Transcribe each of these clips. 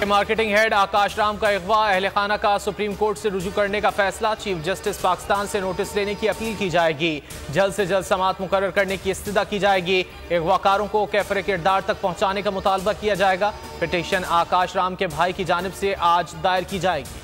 Marketing head आकाश राम का अगवा, अहले खाना का सुप्रीम कोर्ट से रुजू करने का फैसला। चीफ जस्टिस पाकिस्तान से नोटिस लेने की अपील की जाएगी। जल्द से जल्द समाअत मुकर्रर करने की इस्तदा की जाएगी। अगवाकारों को कैफरे किरदार तक पहुंचाने का मुतालबा किया जाएगा। पिटीशन आकाश राम के भाई की जानिब से आज दायर की जाएगी।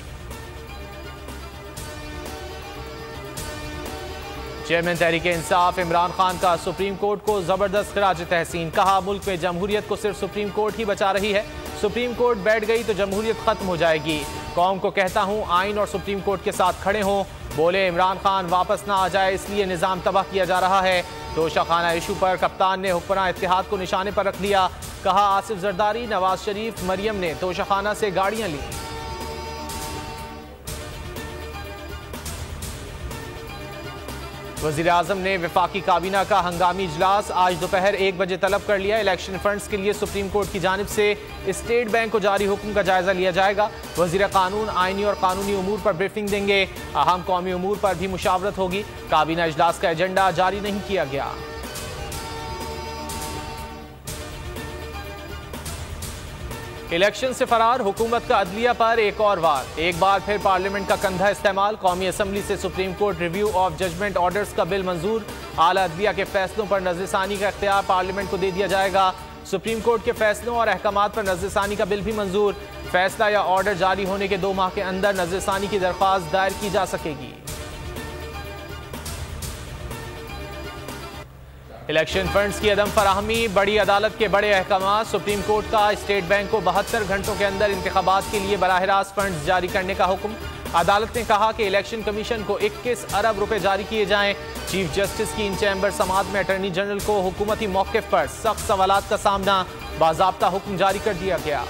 चेयरमैन तहरीक-ए-इंसाफ इमरान खान का सुप्रीम कोर्ट को जबरदस्त खराज तहसीन। कहा, मुल्क में जमहूरियत को सिर्फ सुप्रीम कोर्ट ही बचा रही है। सुप्रीम कोर्ट बैठ गई तो जमहूरियत खत्म हो जाएगी। कौम को कहता हूं, आइन और सुप्रीम कोर्ट के साथ खड़े हों। बोले, इमरान खान वापस ना आ जाए इसलिए निजाम तबाह किया जा रहा है। तोशाखाना इशू पर कप्तान ने हुक्मरान इत्तेहाद को निशाने पर रख लिया। कहा, आसिफ जरदारी, नवाज शरीफ, मरियम ने तोशाखाना से गाड़ियां ली। वज़ीर आज़म ने वफाकी काबीना का हंगामी इजलास आज दोपहर 1 बजे तलब कर लिया। इलेक्शन फंड्स के लिए सुप्रीम कोर्ट की जानिब से स्टेट बैंक को जारी हुक्म का जायजा लिया जाएगा। वज़ीर कानून आईनी और कानूनी उमूर पर ब्रीफिंग देंगे। अहम कौमी उमूर पर भी मुशावरत होगी। काबीना इजलास का एजेंडा जारी नहीं किया गया। इलेक्शन से फरार हुकूमत का अदलिया पर एक और वार। एक बार फिर पार्लियामेंट का कंधा इस्तेमाल। कौमी असम्बली से supreme court review of judgement orders का बिल मंजूर। आला अदलिया के फैसलों पर नजरसानी का इख्तियार पार्लियामेंट को दे दिया जाएगा। सुप्रीम कोर्ट के फैसलों और अहकामात पर नजरसानी का बिल भी मंजूर। फैसला या ऑर्डर जारी होने के 2 माह के अंदर नजरसानी की दरख्वास्त दायर की जा सकेगी। इलेक्शन फंड्स की अदम फराहमी, बड़ी अदालत के बड़े अहकाम। सुप्रीम कोर्ट का स्टेट बैंक को 72 घंटों के अंदर इंतखाबात के लिए बराह रास्त फंड्स जारी करने का हुक्म। अदालत ने कहा कि इलेक्शन कमीशन को 21 अरब रुपए जारी किए जाएं। चीफ जस्टिस की इन चैम्बर समाअत में अटॉर्नी जनरल को हुकूमती मौक़िफ़ पर सख्त सवालात का सामना। बाज़ाब्ता हुक्म जारी कर दिया गया।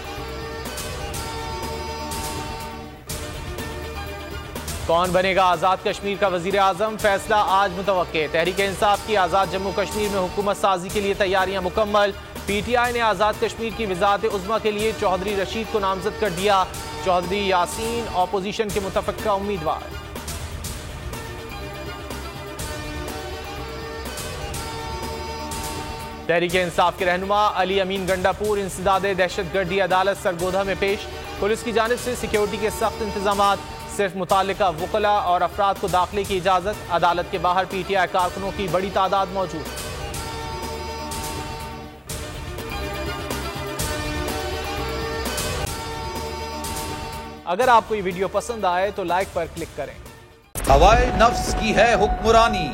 कौन बनेगा आज़ाद कश्मीर का वज़ीर आज़म, फैसला आज मुतवक्के। तहरीक-ए-इंसाफ की आज़ाद जम्मू कश्मीर में हुकूमत साजी के लिए तैयारियां मुकम्मल। पीटीआई ने आज़ाद कश्मीर की वज़ारत उज़्मा के लिए चौधरी रशीद को नामजद कर दिया। चौधरी यासीन अपोजिशन के मुतफ़क्का उम्मीदवार। तहरीक-ए-इंसाफ के रहनुमा अली अमीन गंडापुर इंसदादे दहशतगर्दी अदालत सरगोधा में पेश। पुलिस की जानिब से सिक्योरिटी के सख्त इंतजामात। सिर्फ मुतालिका वकला और अफराद को दाखिले की इजाजत। अदालत के बाहर पीटीआई कारकुनों की बड़ी तादाद मौजूद। अगर आपको ये वीडियो पसंद आए तो लाइक पर क्लिक करें। हवाए नफ्स की है हुक्मरानी,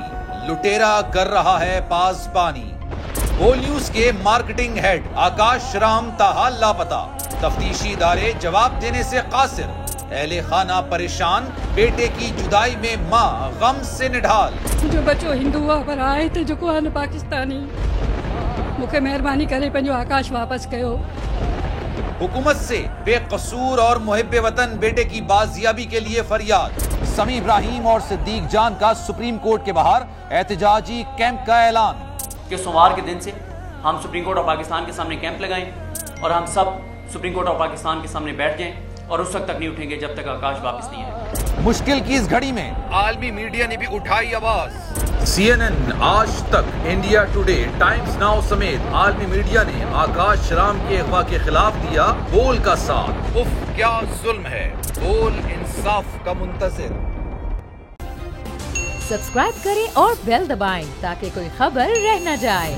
लुटेरा कर रहा है पासबानी। बोल न्यूज के मार्केटिंग हेड आकाश राम ताहा लापता। तफ्तीशी इदारे जवाब देने से कासिर। अहले खाना परेशान, बेटे की जुदाई में माँ गम से निढाल। जो बच्चो हिंदू हुआ पर आए थे जो को पाकिस्तानी, मुझे मेहरबानी करे पंहिंजो आकाश वापस कयो। हुकूमत से बेकसूर और मुहिब्बे वतन बेटे की बाजियाबी के लिए फरियाद। समी इब्राहिम और सिद्दीक जान का सुप्रीम कोर्ट के बाहर एहतजाजी कैंप का ऐलान। कि सोमवार के दिन से हम सुप्रीम कोर्ट ऑफ पाकिस्तान के सामने कैंप लगाएं और हम सब सुप्रीम कोर्ट ऑफ पाकिस्तान के सामने बैठ जाएं और उस वक्त तक नहीं उठेंगे जब तक आकाश वापस नहीं आए। मुश्किल की इस घड़ी में आलमी मीडिया ने भी उठाई आवाज। CNN, आज तक, इंडिया टुडे, टाइम्स नाउ समेत आलमी मीडिया ने आकाश राम के अगवा के खिलाफ दिया बोल का साथ। उफ, क्या जुल्म है। बोल इंसाफ का मुंतज़िर। सब्सक्राइब करें और बेल दबाएं ताकि कोई खबर रह न जाए।